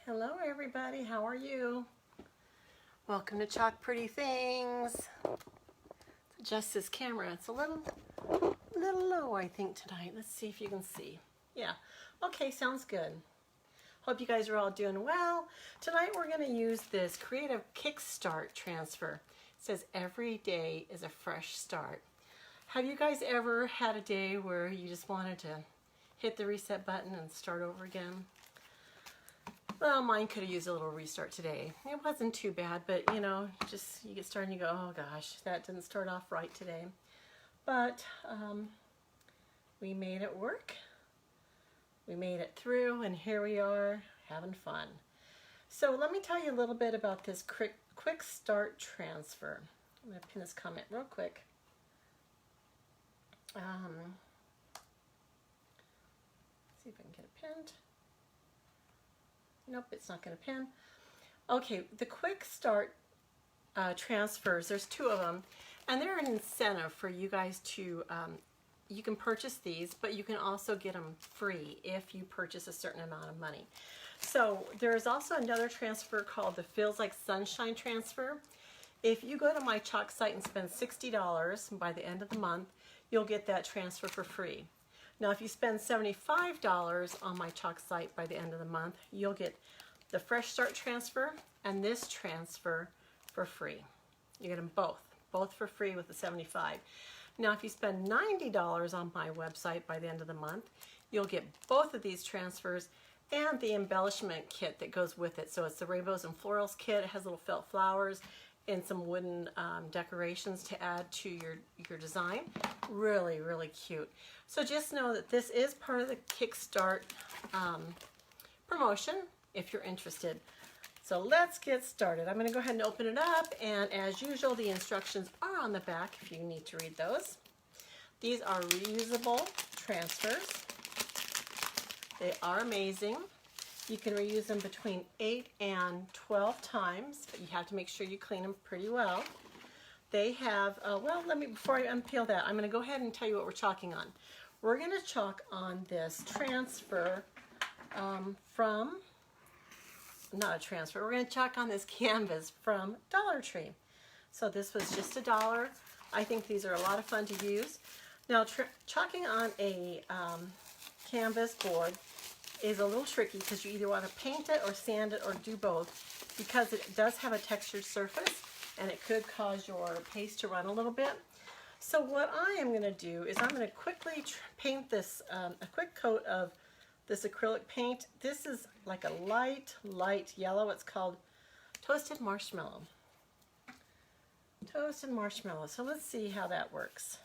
Hello everybody, how are you? Welcome to Chalk Pretty Things. Adjust this camera, it's a little low I think tonight. Let's see if you can see. Yeah, okay, sounds good. Hope you guys are all doing well. Tonight we're going to use this Creative Kickstart transfer. It says every day is a fresh start. Have you guys ever had a day where you just wanted to hit the reset button and start over again? Well, mine could have used a little restart today. It wasn't too bad, but you know, just you get started and you go, oh gosh, that didn't start off right today. But we made it work. We made it through, and here we are having fun. So let me tell you a little bit about this quick start transfer. I'm going to pin this comment real quick. See if I can get it pinned. Nope, it's not going to pin. Okay, the quick start transfers, there's two of them, and they're an incentive for you guys to, you can purchase these, but you can also get them free if you purchase a certain amount of money. So there's also another transfer called the Feels Like Sunshine transfer. If you go to my Chalk site and spend $60 by the end of the month, you'll get that transfer for free. Now, if you spend $75 on my Chalk site by the end of the month, you'll get the Fresh Start transfer and this transfer for free. You get them both for free with the $75. Now, if you spend $90 on my website by the end of the month, you'll get both of these transfers and the embellishment kit that goes with it. So it's the Rainbows and Florals kit. It has little felt flowers and some wooden decorations to add to your design. Really, really cute. So just know that this is part of the Kickstart promotion if you're interested. So let's get started. I'm going to go ahead and open it up, and as usual, the instructions are on the back if you need to read those. These are reusable transfers. They are amazing. You can reuse them between 8 and 12 times, but you have to make sure you clean them pretty well. They have, well, before I unpeel that, I'm going to go ahead and tell you what we're chalking on. We're going to chalk on this transfer we're going to chalk on this canvas from Dollar Tree. So this was just $1. I think these are a lot of fun to use. Now, chalking on a canvas board is a little tricky because you either want to paint it or sand it or do both, because it does have a textured surface and it could cause your paste to run a little bit. So what I am going to do is I'm going to quickly paint this, a quick coat of this acrylic paint. This is like a light yellow. It's called Toasted Marshmallow. Toasted Marshmallow. So let's see how that works.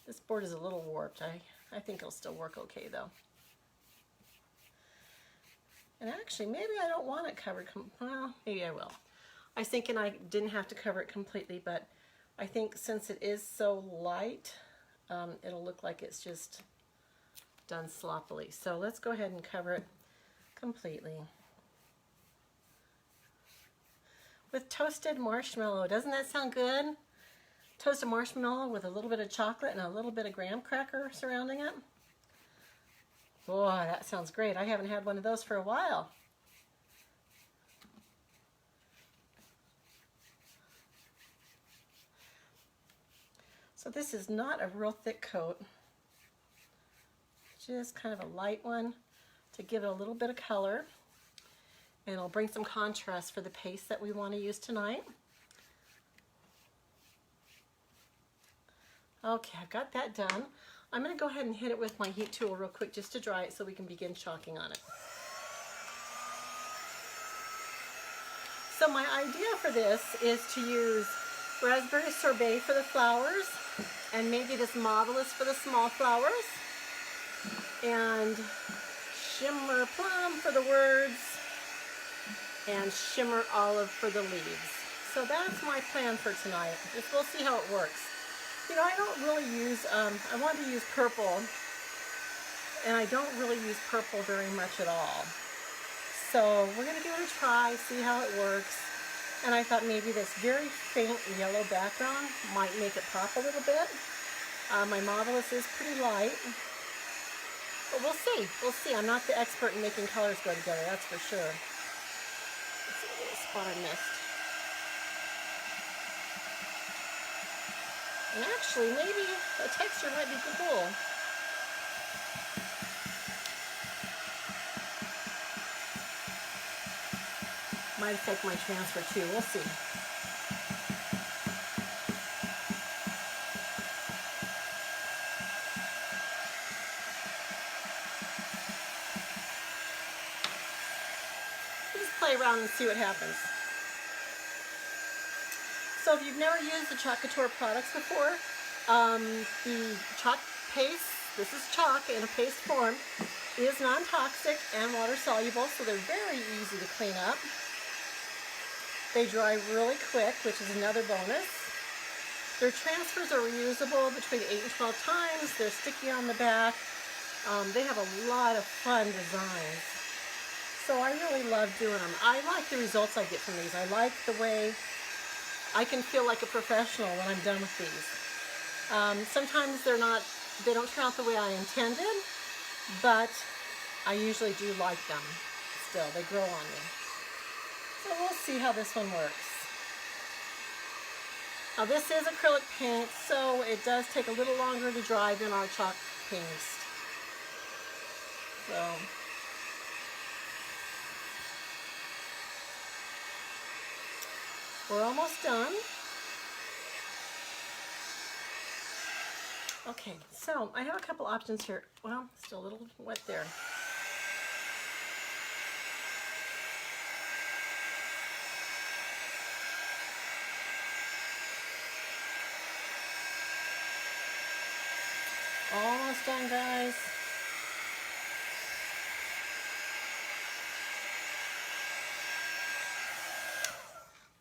This board is a little warped. I think it'll still work okay though. And actually, maybe I don't want it covered. Well, maybe I will. I was thinking I didn't have to cover it completely, but I think since it is so light, it'll look like it's just done sloppily. So let's go ahead and cover it completely with Toasted Marshmallow. Doesn't that sound good? Toasted marshmallow with a little bit of chocolate and a little bit of graham cracker surrounding it. Boy, that sounds great. I haven't had one of those for a while. So this is not a real thick coat, just kind of a light one to give it a little bit of color, and it'll bring some contrast for the paste that we want to use tonight. Okay, I've got that done. I'm going to go ahead and hit it with my heat tool real quick just to dry it so we can begin chalking on it. So my idea for this is to use raspberry sorbet for the flowers, and maybe this Nautilus for the small flowers, and shimmer plum for the words, and shimmer olive for the leaves. So that's my plan for tonight. Just we'll see how it works. You know, I don't really use, I want to use purple, and I don't really use purple very much at all. So we're going to give it a try, see how it works. And I thought maybe this very faint yellow background might make it pop a little bit. My Nautilus is pretty light. But we'll see. We'll see. I'm not the expert in making colors go together, that's for sure. Let's see, a little spot I missed. And actually, maybe a texture might be cool. Might affect my transfer too. We'll see. Just play around and see what happens. So if you've never used the Chalk Couture products before, the chalk paste, this is chalk in a paste form, is non-toxic and water soluble, so they're very easy to clean up. They dry really quick, which is another bonus. Their transfers are reusable between 8 and 12 times. They're sticky on the back. They have a lot of fun designs. So I really love doing them. I like the results I get from these. I like the way I can feel like a professional when I'm done with these. Sometimes they don't turn out the way I intended, but I usually do like them still. They grow on me. So we'll see how this one works. Now this is acrylic paint, so it does take a little longer to dry than our chalk paste. So we're almost done. Okay, so I have a couple options here. Well, still a little wet there. Almost done, guys.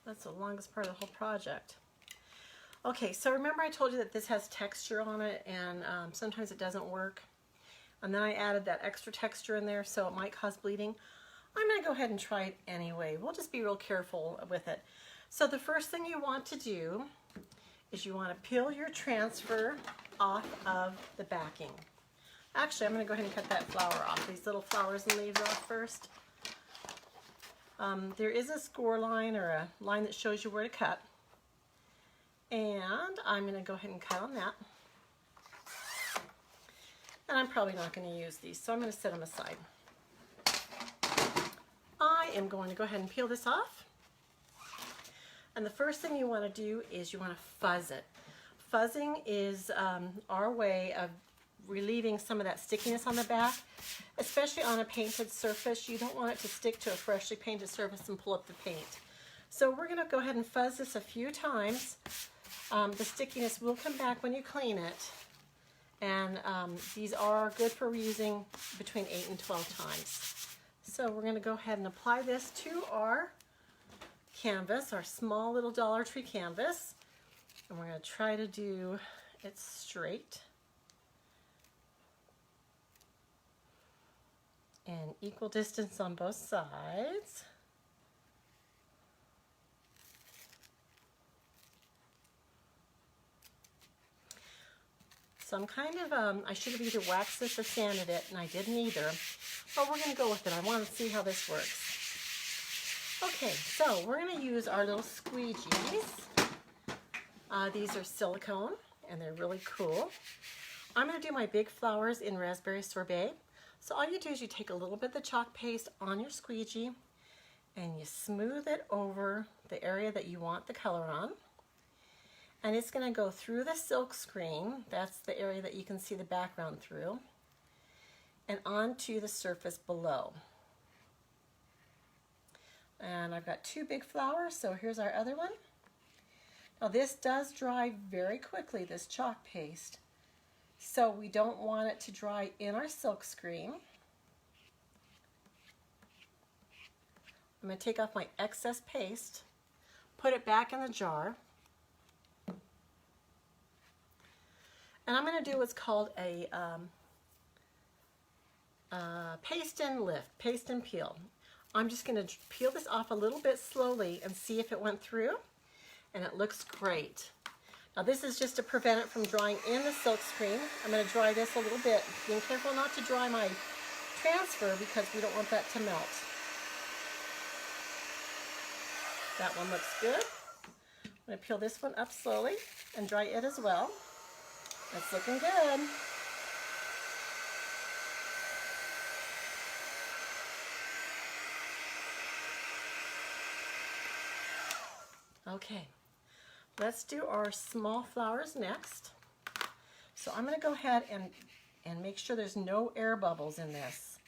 That's the longest part of the whole project. Okay, so remember I told you that this has texture on it, and sometimes it doesn't work. And then I added that extra texture in there, so it might cause bleeding. I'm going to go ahead and try it anyway. We'll just be real careful with it. So the first thing you want to do is you want to peel your transfer off of the backing. Actually, I'm going to go ahead and cut that flower off, these little flowers and leaves off first. There is a score line or a line that shows you where to cut. And I'm going to go ahead and cut on that. And I'm probably not going to use these, so I'm going to set them aside. I am going to go ahead and peel this off. And the first thing you want to do is you want to fuzz it. Fuzzing is our way of relieving some of that stickiness on the back, especially on a painted surface. You don't want it to stick to a freshly painted surface and pull up the paint. So we're going to go ahead and fuzz this a few times. The stickiness will come back when you clean it, and these are good for reusing between 8 and 12 times. So we're going to go ahead and apply this to our canvas, our small little Dollar Tree canvas, and we're going to try to do it straight and equal distance on both sides. So I'm kind of, I should have either waxed this or sanded it, and I didn't either. But we're going to go with it. I want to see how this works. Okay, so we're going to use our little squeegees. These are silicone, and they're really cool. I'm going to do my big flowers in Raspberry Sorbet. So all you do is you take a little bit of the chalk paste on your squeegee, and you smooth it over the area that you want the color on. And it's going to go through the silk screen, that's the area that you can see the background through, and onto the surface below. And I've got two big flowers, so here's our other one. Now this does dry very quickly, this chalk paste, so we don't want it to dry in our silk screen. I'm going to take off my excess paste, put it back in the jar, and I'm going to do what's called a paste and lift, paste and peel. I'm just going to peel this off a little bit slowly and see if it went through, and it looks great. This is just to prevent it from drying in the silk screen. I'm going to dry this a little bit, being careful not to dry my transfer because we don't want that to melt. That one looks good. I'm going to peel this one up slowly and dry it as well. That's looking good. Okay, let's do our small flowers next. So I'm going to go ahead and make sure there's no air bubbles in this.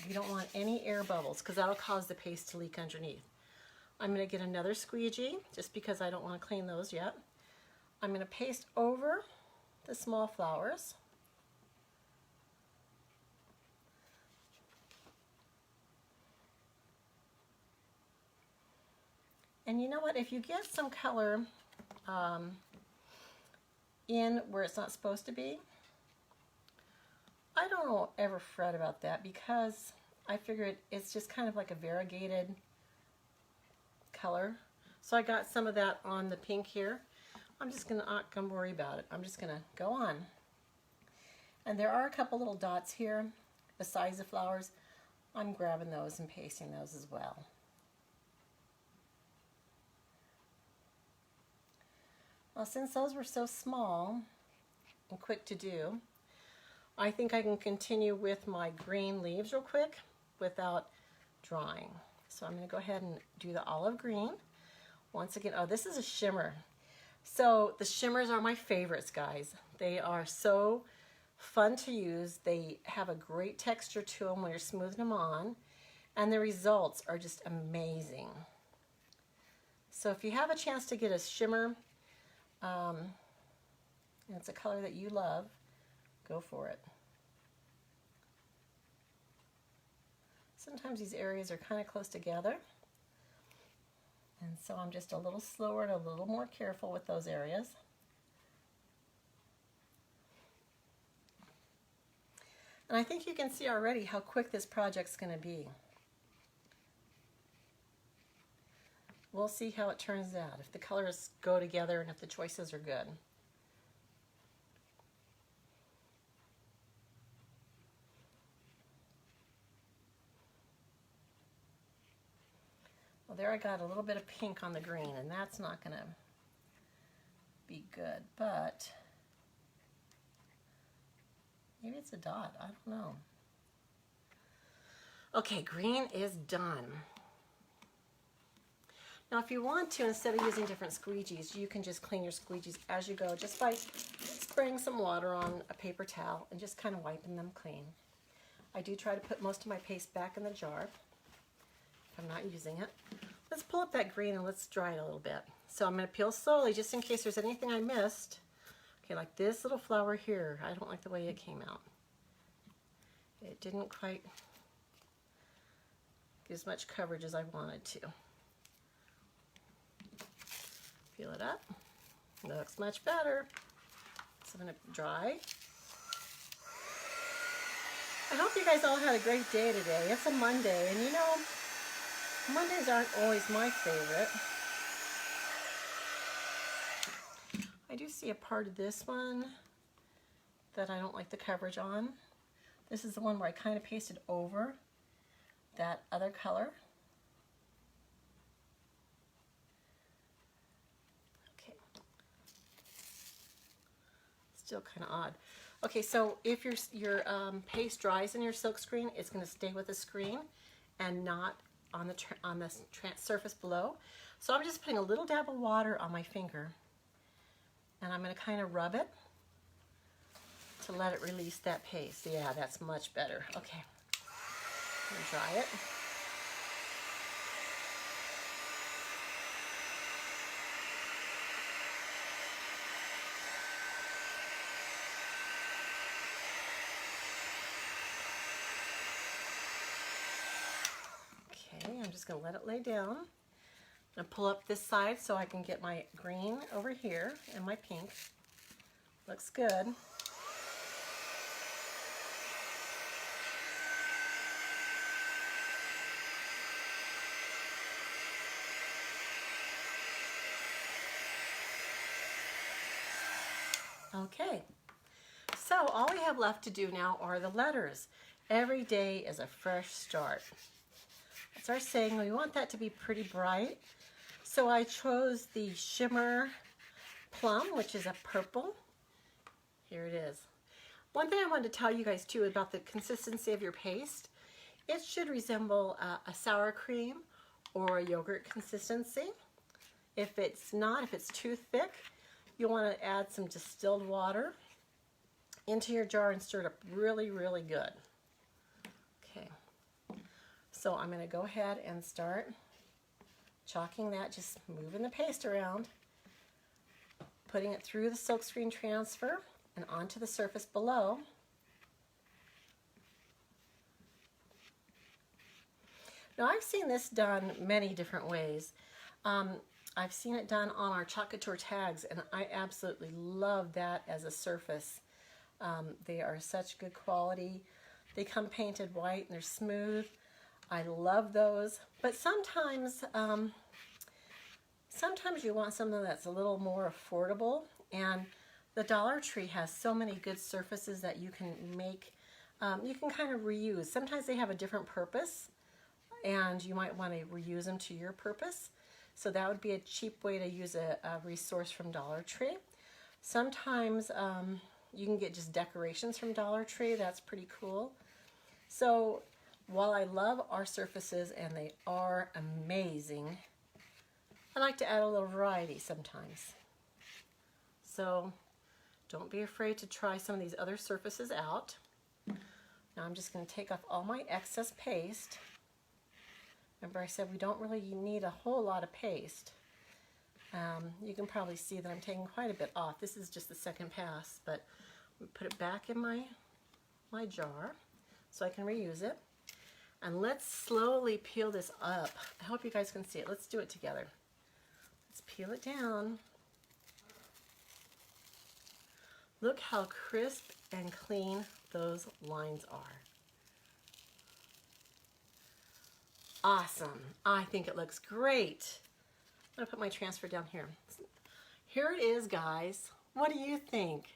We don't want any air bubbles because that'll cause the paste to leak underneath. I'm going to get another squeegee just because I don't want to clean those yet. I'm going to paste over the small flowers. And you know what, if you get some color in where it's not supposed to be, I don't ever fret about that because I figured it's just kind of like a variegated color. So I got some of that on the pink here. I'm just not gonna worry about it. I'm just gonna go on. And there are a couple little dots here besides the flowers. I'm grabbing those and pasting those as well. Well, since those were so small and quick to do, I think I can continue with my green leaves real quick without drawing. So I'm going to go ahead and do the olive green. Once again, oh, this is a shimmer. So the shimmers are my favorites, guys. They are so fun to use. They have a great texture to them when you're smoothing them on, and the results are just amazing. So if you have a chance to get a shimmer, and it's a color that you love, go for it. Sometimes these areas are kind of close together, and so I'm just a little slower and a little more careful with those areas. And I think you can see already how quick this project's going to be. We'll see how it turns out, if the colors go together and if the choices are good. Well, there I got a little bit of pink on the green, and that's not going to be good, but maybe it's a dot. I don't know. Okay, green is done. Now if you want to, instead of using different squeegees, you can just clean your squeegees as you go just by spraying some water on a paper towel and just kind of wiping them clean. I do try to put most of my paste back in the jar if I'm not using it. Let's pull up that green and let's dry it a little bit. So I'm going to peel slowly just in case there's anything I missed. Okay, like this little flower here, I don't like the way it came out. It didn't quite get as much coverage as I wanted to. Peel it up. Looks much better. So I'm going to dry. I hope you guys all had a great day today. It's a Monday, and you know, Mondays aren't always my favorite. I do see a part of this one that I don't like the coverage on. This is the one where I kind of pasted over that other color. Still kind of odd. Okay, so if your paste dries in your silk screen, it's going to stay with the screen and not on the surface below. So I'm just putting a little dab of water on my finger, and I'm going to kind of rub it to let it release that paste. Yeah, that's much better. Okay, I'm going to dry it. I'm just going to let it lay down. I'm going to pull up this side so I can get my green over here and my pink. Looks good. Okay, so all we have left to do now are the letters. Every day is a fresh start. That's our saying. We want that to be pretty bright. So I chose the Shimmer Plum, which is a purple. Here it is. One thing I wanted to tell you guys too about the consistency of your paste. It should resemble a sour cream or a yogurt consistency. If it's not, if it's too thick, you'll want to add some distilled water into your jar and stir it up really, really good. Okay, so I'm going to go ahead and start chalking that, just moving the paste around, putting it through the silkscreen transfer and onto the surface below. Now I've seen this done many different ways. I've seen it done on our Chalk Couture tags, and I absolutely love that as a surface. They are such good quality. They come painted white and they're smooth. I love those. But sometimes, sometimes you want something that's a little more affordable, and the Dollar Tree has so many good surfaces that you can make, you can kind of reuse. Sometimes they have a different purpose, and you might want to reuse them to your purpose. So that would be a cheap way to use a resource from Dollar Tree. Sometimes you can get just decorations from Dollar Tree. That's pretty cool. So while I love our surfaces and they are amazing, I like to add a little variety sometimes. So don't be afraid to try some of these other surfaces out. Now I'm just going to take off all my excess paste. Remember I said we don't really need a whole lot of paste. You can probably see that I'm taking quite a bit off. This is just the second pass, but we put it back in my jar so I can reuse it. And let's slowly peel this up. I hope you guys can see it. Let's do it together. Let's peel it down. Look how crisp and clean those lines are. Awesome. I think it looks great. I'm going to put my transfer down here. Here it is, guys. What do you think?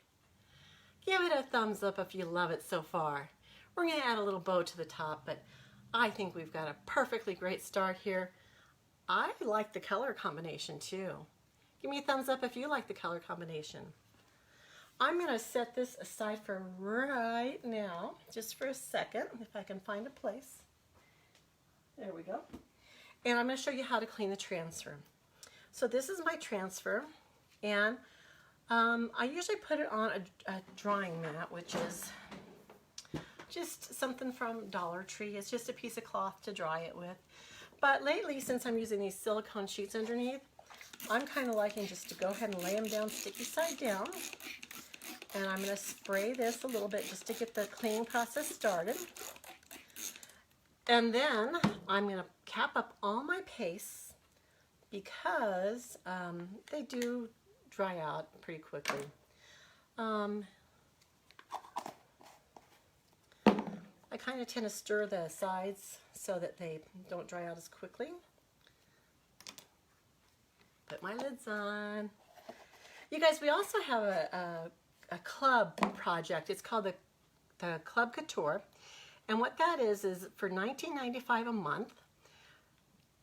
Give it a thumbs up if you love it so far. We're going to add a little bow to the top, but I think we've got a perfectly great start here. I like the color combination too. Give me a thumbs up if you like the color combination. I'm going to set this aside for right now, just for a second, if I can find a place. There we go. And I'm going to show you how to clean the transfer. So this is my transfer, and I usually put it on a drying mat, which is just something from Dollar Tree. It's just a piece of cloth to dry it with. But lately, since I'm using these silicone sheets underneath, I'm kind of liking just to go ahead and lay them down sticky side down. And I'm going to spray this a little bit just to get the cleaning process started. And then I'm going to cap up all my pastes because they do dry out pretty quickly. I kind of tend to stir the sides so that they don't dry out as quickly. Put my lids on. You guys, we also have a club project. It's called the Club Couture. And what that is for $19.95 a month,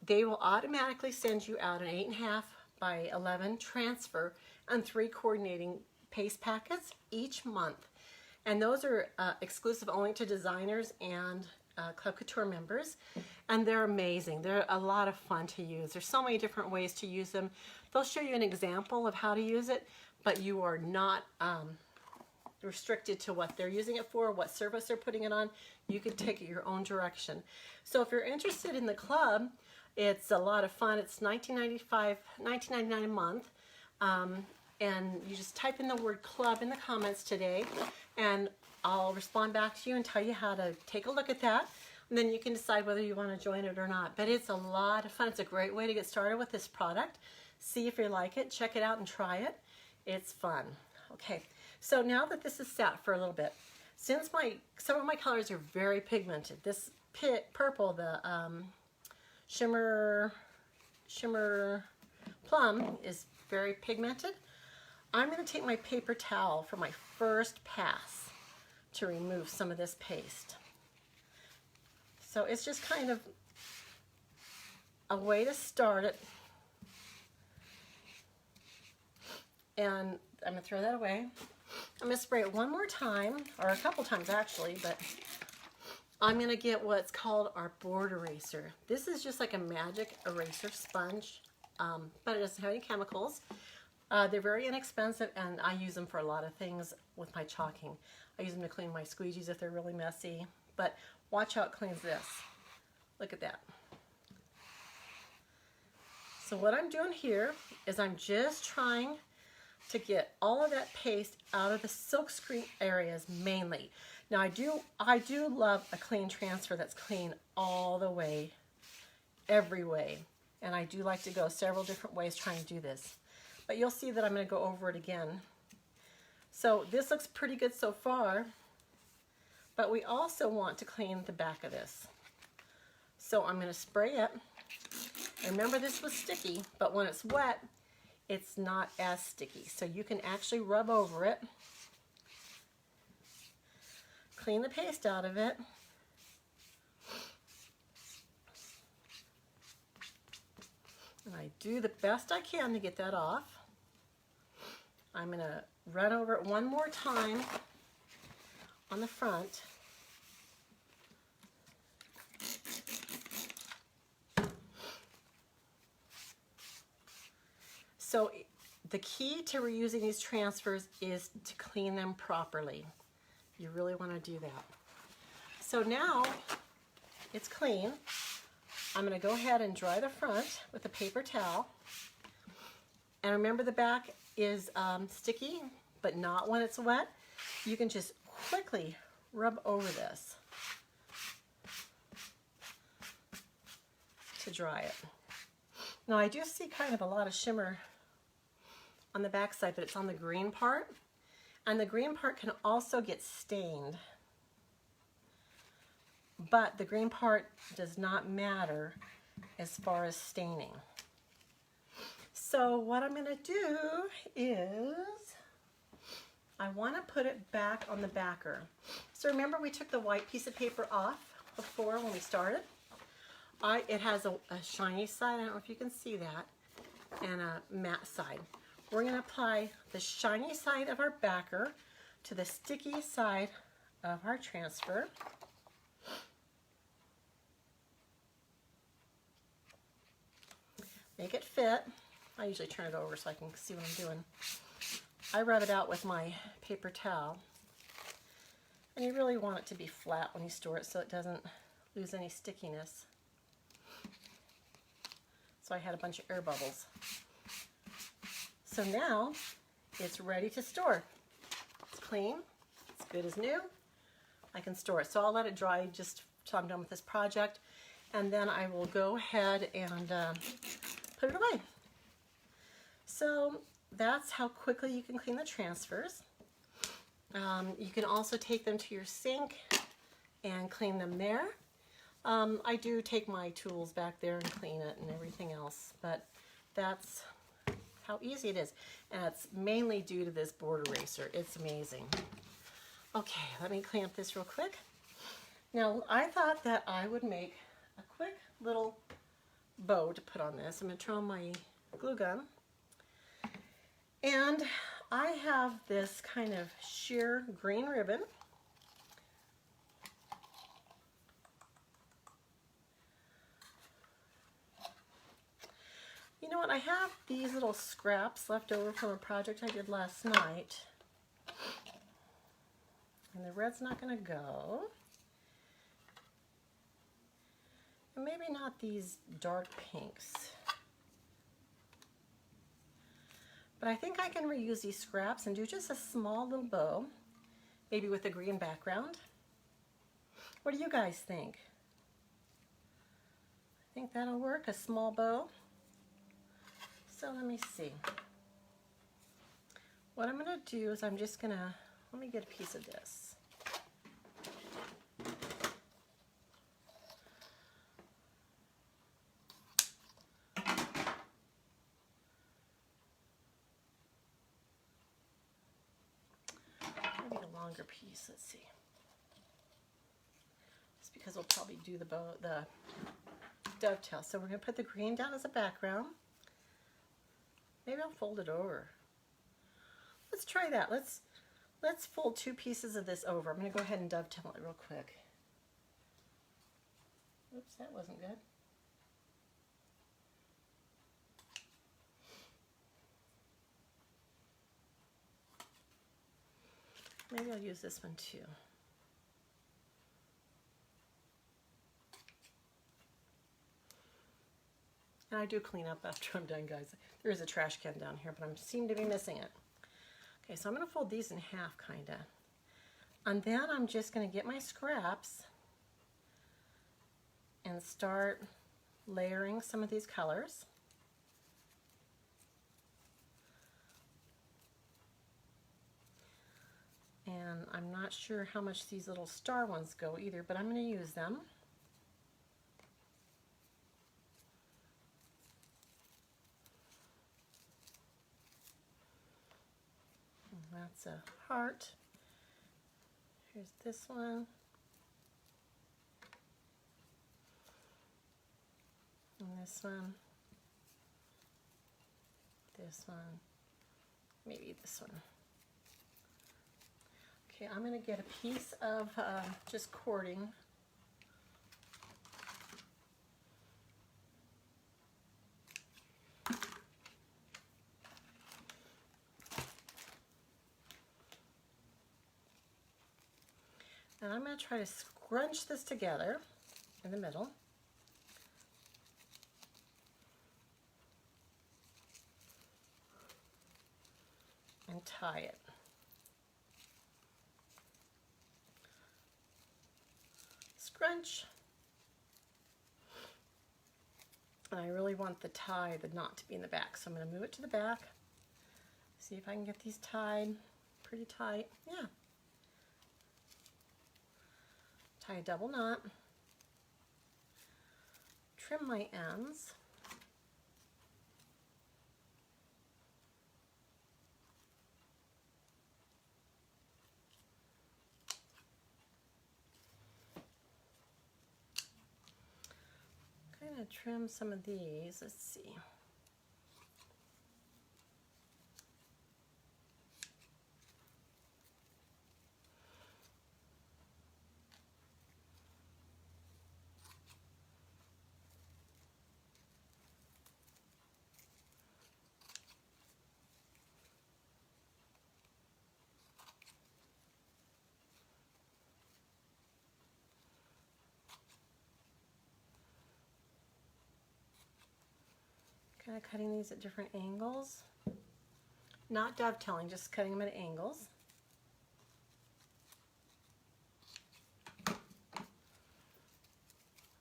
they will automatically send you out an 8.5 by 11 transfer and 3 coordinating paste packets each month. And those are exclusive only to designers and Club Couture members. And they're amazing. They're a lot of fun to use. There's so many different ways to use them. They'll show you an example of how to use it, but you are not restricted to what they're using it for, what service they're putting it on. You can take it your own direction. So if you're interested in the club, it's a lot of fun. It's $19.99 a month. And you just type in the word club in the comments today, and I'll respond back to you and tell you how to take a look at that. And then you can decide whether you want to join it or not. But it's a lot of fun. It's a great way to get started with this product. See if you like it. Check it out and try it. It's fun. Okay, so now that this is set for a little bit, since some of my colors are very pigmented, this purple, the Shimmer Plum, is very pigmented. I'm going to take my paper towel for my first pass to remove some of this paste. So it's just kind of a way to start it. And I'm going to throw that away. I'm going to spray it one more time, or a couple times actually, but I'm going to get what's called our board eraser. This is just like a magic eraser sponge, but it doesn't have any chemicals. They're very inexpensive, and I use them for a lot of things with my chalking. I use them to clean my squeegees if they're really messy, but watch how it cleans this. Look at that. So what I'm doing here is I'm just trying to get all of that paste out of the silkscreen areas mainly. Now I do love a clean transfer that's clean all the way, every way. And I do like to go several different ways trying to do this. But you'll see that I'm going to go over it again. So this looks pretty good so far, but we also want to clean the back of this. So I'm going to spray it. Remember, this was sticky, but when it's wet, it's not as sticky. So you can actually rub over it, clean the paste out of it, and I do the best I can to get that off. I'm going to run over it one more time on the front. So the key to reusing these transfers is to clean them properly. You really want to do that. So now it's clean. I'm going to go ahead and dry the front with a paper towel. And remember, the back is sticky, but not when it's wet. You can just quickly rub over this to dry it. Now I do see kind of a lot of shimmer on the back side, but it's on the green part. And the green part can also get stained. But the green part does not matter as far as staining. So what I'm going to do is I want to put it back on the backer. So remember, we took the white piece of paper off before when we started. It has a shiny side, I don't know if you can see that, and a matte side. We're going to apply the shiny side of our backer to the sticky side of our transfer. Make it fit. I usually turn it over so I can see what I'm doing. I rub it out with my paper towel. And you really want it to be flat when you store it so it doesn't lose any stickiness. So I had a bunch of air bubbles. So now it's ready to store. It's clean, it's good as new. I can store it. So I'll let it dry just till I'm done with this project, and then I will go ahead and put it away. So that's how quickly you can clean the transfers. You can also take them to your sink and clean them there. I do take my tools back there and clean it and everything else, but that's how easy it is. And it's mainly due to this board eraser. It's amazing. Okay, let me clean up this real quick. Now, I thought that I would make a quick little bow to put on this. I'm going to turn on my glue gun. And I have this kind of sheer green ribbon. You know what, I have these little scraps left over from a project I did last night. And the red's not going to go. And maybe not these dark pinks. But I think I can reuse these scraps and do just a small little bow, maybe with a green background. What do you guys think? I think that'll work, a small bow. So let me see. What I'm going to do is I'm just going to, let me get a piece of this. longer piece. Let's see. Just because we'll probably do the dovetail. So we're going to put the green down as a background. Maybe I'll fold it over. Let's try that. Let's fold 2 pieces of this over. I'm going to go ahead and dovetail it real quick. Oops, that wasn't good. Maybe I'll use this one too. And I do clean up after I'm done, guys. There is a trash can down here, but I seem to be missing it. Okay, so I'm going to fold these in half, kind of. And then I'm just going to get my scraps and start layering some of these colors. And I'm not sure how much these little star ones go either, but I'm going to use them. And that's a heart. Here's this one. And this one. This one. Maybe this one. Okay, I'm going to get a piece of just cording. And I'm going to try to scrunch this together in the middle. And tie it. Scrunch. And I really want the knot to be in the back, so I'm going to move it to the back. See if I can get these tied pretty tight. Yeah. Tie a double knot. Trim my ends. I'm going to trim some of these. Let's see. Kind of cutting these at different angles. Not dovetailing, just cutting them at angles.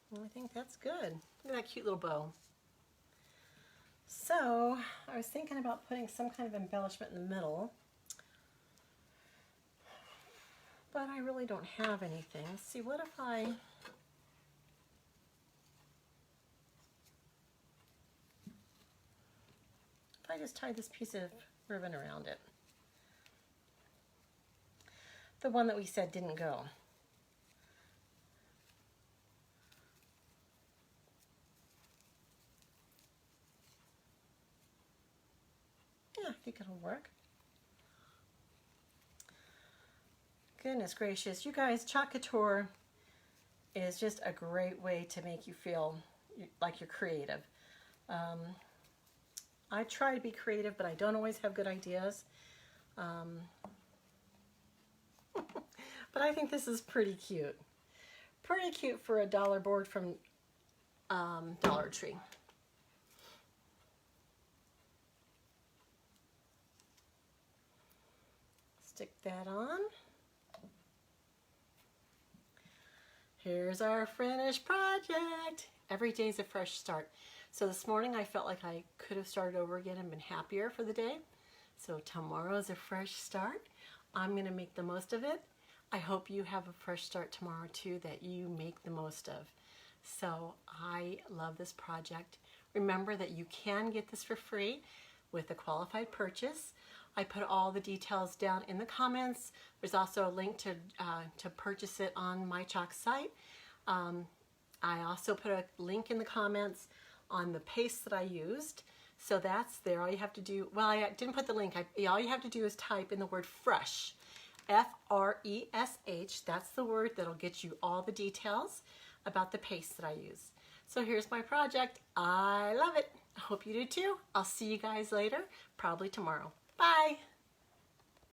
Well, I think that's good. Look at that cute little bow. So, I was thinking about putting some kind of embellishment in the middle, but I really don't have anything. Let's see, what if I just tie this piece of ribbon around it? The one that we said didn't go. Yeah, I think it'll work. Goodness gracious, you guys, Chalk Couture is just a great way to make you feel like you're creative. I try to be creative, but I don't always have good ideas. But I think this is pretty cute. Pretty cute for a dollar board from Dollar Tree. Stick that on. Here's our finished project. Every day is a fresh start. So this morning I felt like I could have started over again and been happier for the day. So tomorrow is a fresh start. I'm going to make the most of it. I hope you have a fresh start tomorrow too that you make the most of. So I love this project. Remember that you can get this for free. with a qualified purchase. I put all the details down in the comments. There's also a link to purchase it on my chalk site. I also put a link in the comments on the paste that I used. So that's there. All you have to do, well, I didn't put the link. All you have to do is type in the word fresh, F-R-E-S-H. That's the word that'll get you all the details about the paste that I use. So here's my project. I love it. I hope you do too. I'll see you guys later, probably tomorrow. Bye.